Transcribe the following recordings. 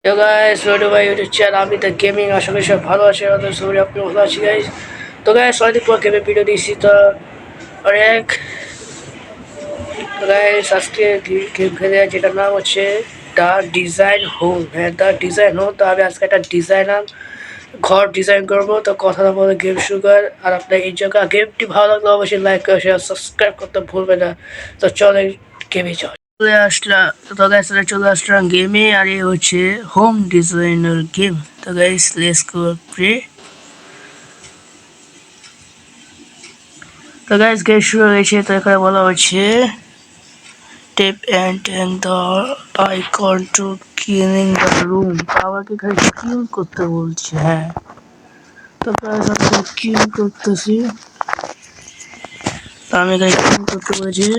Yo guys, welcome to my YouTube channel. আমি the gaming আশা করি সব ভালো আছে আমাদের সবাই আপনি ভালো আছি গাইস। তো গাইস অনেকদিন পর গেমের ভিডিও দিয়েছি তো অনেক গাইস আজকে গেম খেলে যেটার নাম হচ্ছে দ্য ডিজাইন হোম। হ্যাঁ দ্য ডিজাইন হোম। তো আমি আজকে একটা ডিজাইনার ঘর ডিজাইন করবো। তো কথা না বলে গেম শুরু কর। আর আপনার এই জায়গা গেমটি ভালো লাগলে অবশ্যই লাইক করে শেয়ার সাবস্ক্রাইব করতে ভুলবেন না। তো চলে গেমে চলে আসলাম। তো গাইস চলে আসলাম গেমে আর এই হচ্ছে হোম ডিজাইনার গেম। তো গাইস লেটস গো প্লে। তো গাইস গেম শুরু হয়েছে। তো এখানে বলা হচ্ছে tap and the icon to cleaning the room. আমাকে এখানে ক্লিন করতে বলছে। হ্যাঁ তো গাইস আমি ক্লিন করতেছি। তো আমি এখানে ক্লিন করতে বলেছি।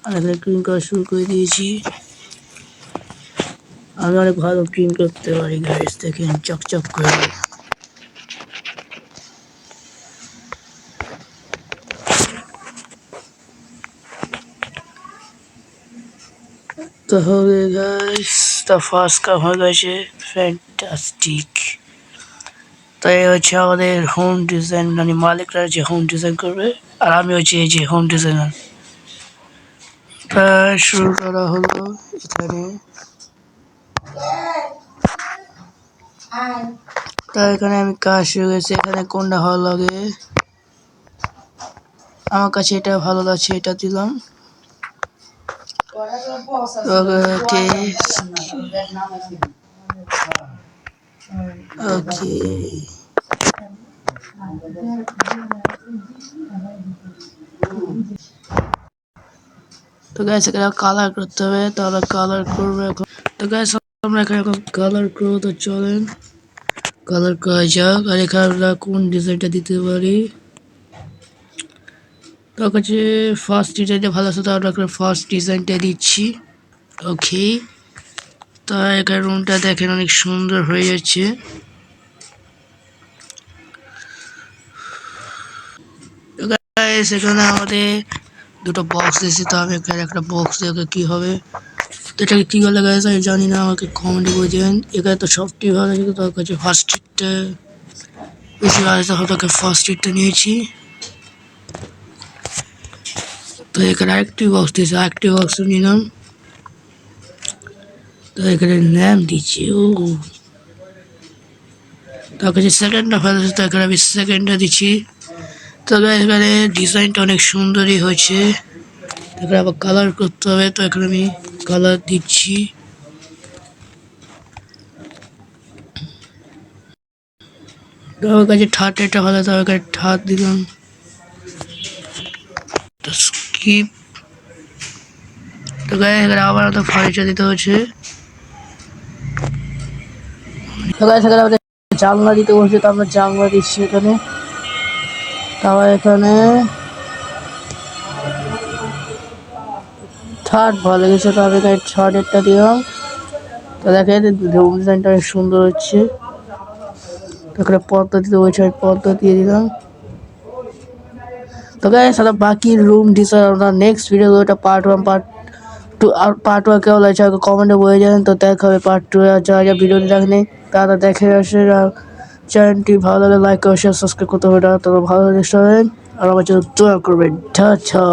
আমি এখানে ক্লিন করা শুরু করে দিয়েছি। আমি অনেক ভালো ক্লিন করতে পারি গাইস, দেখেন চকচক করে। তাহলে গাইস দ্য ফার্স্ট কাম হয়ে গেছে ফ্যান্টাস্টিক। তো এই হচ্ছে আমাদের হোম ডিজাইন, মানে মালিকরা যে হোম ডিজাইন করবে আর আমি হচ্ছে এই যে হোম ডিজাইনার। শুরু করা হলো এখানে। তা এখানে আমি কাজ শুরু গেছে। এখানে কোনটা ভালো লাগে, আমার কাছে এটা ভালো লাগছে, এটা দিলাম। ওকে ওকে তো গাইস এখানে কালার করতে হবে, তাহলে কালার করবো এখন। তো গাইস আমরা এখানে এখন কালার করবো। তো চলেন কালার করা যাক। আর এখানে আমরা কোন ডিজাইনটা দিতে পারি, তো কাছে ফার্স্ট ডিজাইনটা ভালো আছে, তো আমরা ফার্স্ট ডিজাইনটা দিচ্ছি। ওকে তো এখানে রুমটা দেখেন অনেক সুন্দর হয়ে যাচ্ছে। এখানে আমাদের দুটো বক্স দিয়েছি। তো আমি এখানে একটা বক্স দেখে কি হবে, তো এটাকে কি বলে গাইস আমি জানি না, আমাকে কমেন্টে বলে দেবেন। এখানে তো সবটি ভালো লাগে, তার কাছে ফার্স্ট এডটা বেশি ভালো আছে, তাকে ফার্স্ট এডটা নিয়েছি। তো এখানে আরেকটি বক্স দিয়েছে, আরেকটি বক্স নিলাম। তো এখানে নাম দিচ্ছি। ও তার কাছে সেকেন্ডটা ভালো আছে, তো এখানে আমি সেকেন্ডটা দিচ্ছি। তবে এখানে ডিজাইনটা অনেক সুন্দরই হয়েছে। এখানে আবার কালার করতে হবে, তো এখানে আমি কালার দিচ্ছি। তো আমার কাছে থার্ড এটা ভালো, তো এখানে থার্ড দিলাম। তো স্কিপ। তো গায়ে এখানে আবার তো ফার্নিচার দিতে হচ্ছে। তো গায়ে সেখানে আমাদের জানলা দিতে বলছে, তো আমরা জানলা দিচ্ছি এখানে। তারপর এখানে থার্ড ভালো লেগেছে, তো আমি এখানে থার্ড এরটা দিলাম। তো দেখেন রুম ডিজাইনটা অনেক সুন্দর হচ্ছে। এখানে পর্দা দিতে বলছে, আমি পর্দা দিয়ে দিলাম। তো গাইস সারা বাকি রুম ডিজাইন আমরা নেক্সট ভিডিও, ওটা পার্ট 1 পার্ট 2 আর পার্ট 1 কেমন লাগছে কমেন্টে বলে যাবেন। তো দেখা হবে পার্ট 2 আর যারা ভিডিওটি দেখেনি তারা দেখে আসে। আর চ্যানেলটি ভালো লাগলে লাইক করে শেয়ার সাবস্ক্রাইব করতে হবে। তো ভালো লাগলে আর আমার জন্য দোয়া করবেন। টাটা।